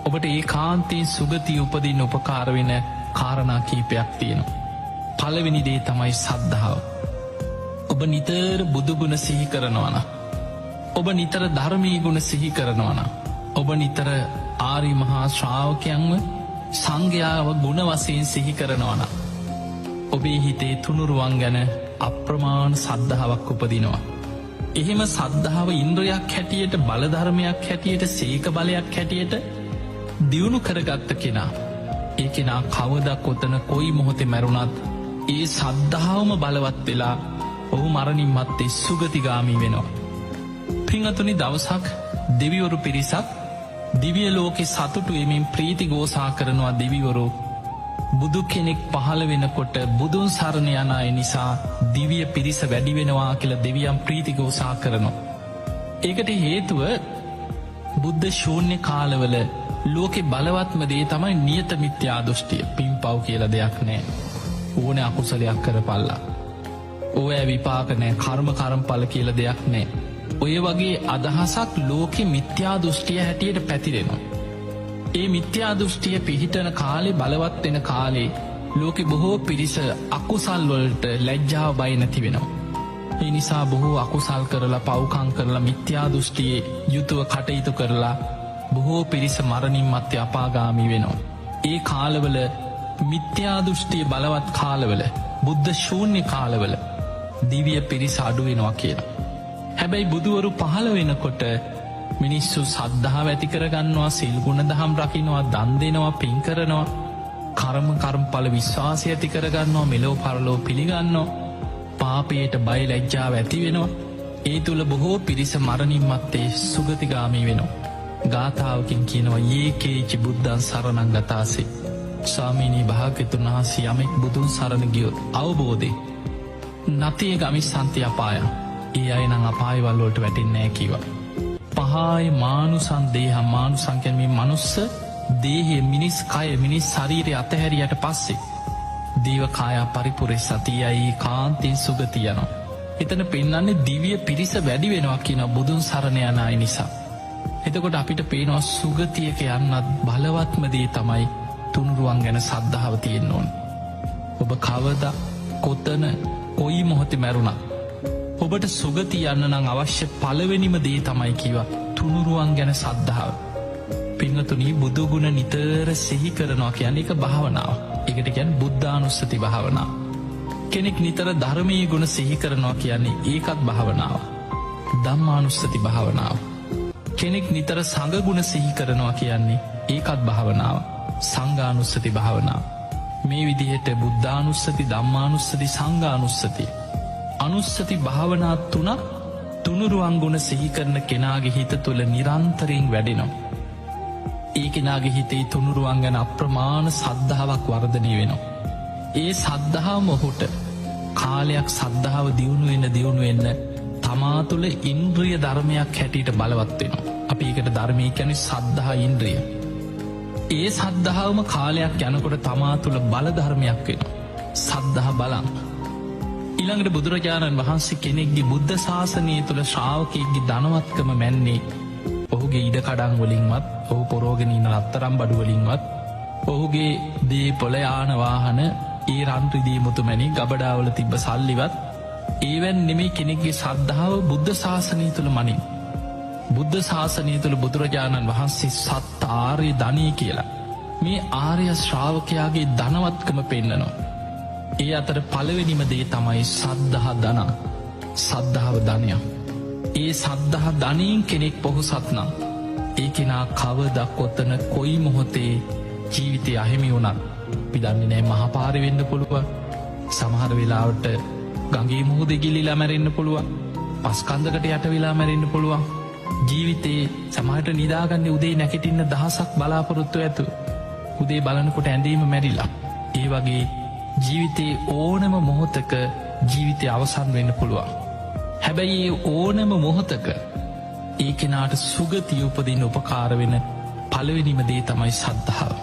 ඔබට ඒ කාන්තයෙන් සුගතිය උපදින්න උපකාර වෙන කාරණා කීපයක් තියෙනවා. පළවෙනි දේ තමයි සද්ධාව. ඔබ නිතර බුදුගුණ සිහි කරනවන, ඔබ නිතර ධර්මී ගුණ සිහි කරනවන, ඔබ නිතර ආරි මහා ශ්‍රාවකයන්ව සංඝයාව ගුණ වශයෙන් සිහි කරනවන, ඔබේ හිතේ තුනුරුවන් ගැන අප්‍රමාණ සද්ධාවක් උපදිනවා. එහෙම සද්ධාව ඉන්ද්‍රයක් හැටියට, බලධර්මයක් හැටියට, සීක බලයක් හැටියට දියුණු කරගත්ත කෙනා, ඒ කෙනා කවදක් කොතන කොයි මොහොතේ මැරුණත් ඒ සද්ධාවම බලවත් වෙලා ඔහු මරණින් මත්තේ සුගතිගාමී වෙනවා. පිංහතුනි, දවසක් දෙවිවරු පිරිසක් දිවිය ලෝකෙ සතුටු වෙමින් ප්‍රීති ගෝසා කරනවා. දෙවිවරු බුදු කෙනෙක් පහළ වෙනකොට බුදුන් සරණ යන අය නිසා දිවිය පිරිස වැඩි වෙනවා කියලා දෙවියන් ප්‍රීති ගෝසා කරනවා. ඒකට හේතුව බුද්ධ ශූන්‍ය කාලවල ලෝකෙ බලවත්ම දේ තමයි නියත මිත්‍යා දෘෂ්ටිය. පින් පව් කියලා දෙයක් නෑ. ඕන අකුසලයක් කරපල්ලා. ඔය විපාක නෑ, කර්මපල කියල දෙයක් නෑ. ඔය වගේ අදහසක් ලෝකෙ මිත්‍යා දෘෂ්ටිය හැටියට පැතිරෙනවා. ඒ මිත්‍යා දෘෂ්ටිය පිහිටන කාලේ, බලවත් වෙන කාලේ ලෝකෙ බොහෝ පිරිස අකුසල් වලට ලැජ්ජාව බය නැති වෙනවා. ඒ නිසා බොහෝ අකුසල් කරලා, පව්කං කරලා, මිත්‍යා දෘෂ්ටියේ යුතුව කටයුතු කරලා බොහෝ පිරිස මරණින් මත්තේ අපාගාමී වෙනවා. ඒ කාලවල, මිත්‍යා දෘෂ්ටිය බලවත් කාලවල, බුද්ධ ශූන්‍ය කාලවල දිවිය පිරිස අඩු වෙනවා කියලා. හැබැයි බුදුවරු පහළ වෙනකොට මිනිස්සු සද්ධාව ඇති කරගන්නවා, සිල් ගුණ දහම් රකින්නවා, දන් දෙනවා, පින් කරනවා, කර්මපල විශ්වාසය ඇති කරගන්නවා, මෙලෝ පරලෝ පිළිගන්නවා, පාපයට බය ලැජ්ජාව ඇති වෙනවා. ඒ තුළ බොහෝ පිරිස මරණින් මත්තේ සුගතිගාමී වෙනවා. ගාථාවකින් කියනවා ඒකේචි බුද්ධන් සරණං ගතාසේ. ස්වාමීනී භාග්‍යතුන් වහන්සේ යමෙක් බුදුන් සරණ ගියොත් අවබෝධේ නතිය ගමිස්සන්ති අපාය, ඒ අය නම් අපායවල් වලට වැටෙන්නේ නැහැ කිව්වා. පහාය මානුසං දේහම්, මානුසං කියන්නේ මේ මනුස්ස දේහය, මිනිස් කය, මිනිස් ශරීරය අතහැරියට පස්සේ දේව කායා පරිපුරෙස්සතියයි කාන්තෙන් සුගතිය යනවා. එතන පෙන්නන්නේ දිව්‍ය පිරිස වැඩි වෙනවා කියන බුදුන් සරණ යන අය නිසා. එතකොට අපිට පේනවා සුගතියක යන්නත් බලවත්ම දේ තමයි තුනුරුවන් ගැන සද්ධාව තියෙන්න ඕන. ඔබ කවදා කොතන කොයි මොහොතේ මැරුණා ඔබට සුගතිය යන්න නම් අවශ්‍ය පළවෙනිම දේ තමයි කිව්වා තුනුරුවන් ගැන සද්ධාව. පින්වතුනි, බුදුගුණ නිතර සිහි කරනවා කියන්නේ ඒක භාවනාව. ඒකට කියන්නේ බුද්ධානුස්සති භාවනාව. කෙනෙක් නිතර ධර්මයේ ගුණ සිහි කරනවා කියන්නේ ඒකත් භාවනාව. ධම්මානුස්සති භාවනාව. කෙනෙක් නිතර සංඝ ගුණ සිහි කරනවා කියන්නේ ඒකත් භාවනාව. සංඝානුස්සති භාවනාව. මේ විදිහට බුද්ධානුස්සති, ධම්මානුස්සති, සංඝානුස්සති අනුස්සති භාවනා තුනක් තුනුරුවන් ගුණ සිහි කරන කෙනාගේ හිත තුළ නිරන්තරයෙන් වැඩෙනවා. ඒ කෙනාගේ හිතේ තුනුරුවන් ගැන අප්‍රමාණ සද්ධාාවක් වර්ධනය වෙනවා. ඒ සද්ධාව මොහොට කාලයක් සද්ධාව දියුණු වෙන්න තමා තුළ ඉන්ද්‍රිය ධර්මයක් හැටියට බලවත් වෙනවා. අපි ඒකට ධර්මය කියන්නේ සද්ධා ඉන්ද්‍රිය. ඒ සද්ධාවම කාලයක් යනකොට තමා තුළ බල ධර්මයක් වෙනවා. සද්ධා බලං. ඊළඟට බුදුරජාණන් වහන්සේ කෙනෙක්ගේ බුද්ධ ශාසනය තුළ ශ්‍රාවකයෙක්ගේ ධනවත්කම මැන්නේ ඔහුගේ ඉඩකඩන් වලින්වත්, ඔහු පොරෝගෙන ඉන්න රත්තරම් බඩු වලින්වත්, ඔහුගේ දීපොළ යාන වාහන, ඒ රන්ත්‍රදී මුතුමැණි ගබඩාවල තිබ්බ සල්ලිවත් ඒවැන් නෙමේ කෙනෙක්ගේ සද්ධාව බුද්ධ ශාසනය තුළ මනින්. බුද්ධ ශාසනය තුළ බුදුරජාණන් වහන්සේ සත් ආර්ය ධනය කියලා මේ ආර්ය ශ්‍රාවකයාගේ ධනවත්කම පෙන්නනවා. ඒ අතර පළවෙනිම දේ තමයි සද්ධා ධන, සද්ධාව ධනය. ඒ සද්ධා ධනයෙන් කෙනෙක් පොහොසත් නම් ඒ කෙනා කවදා කොතන කොයි මොහොතේ ජීවිතය අහිමි වුණත් පිදන්නේ නෑ. මහපාරි වෙන්න පුළුවන්, සමහර වෙලාවට ගඟේ මුහුදේ ගිලිලා මැරෙන්න පුළුවන්, පස්කන්දකට යට වෙලා මැරෙන්න පුළුවන්. ජීවිතේ සමහරට නිදාගන්නේ උදේ නැගිටින්න දහසක් බලාපොරොත්තු ඇතු උදේ බලනකොට ඇඳීම මැරිලා. ඒ වගේ ජීවිතේ ඕනම මොහොතක ජීවිතය අවසන් වෙන්න පුළුවන්. හැබැයි ඒ ඕනම මොහොතක ඒ කෙනාට සුගතිය උපදින්න උපකාර වෙන පළවෙනිම දේ තමයි සද්ධාව.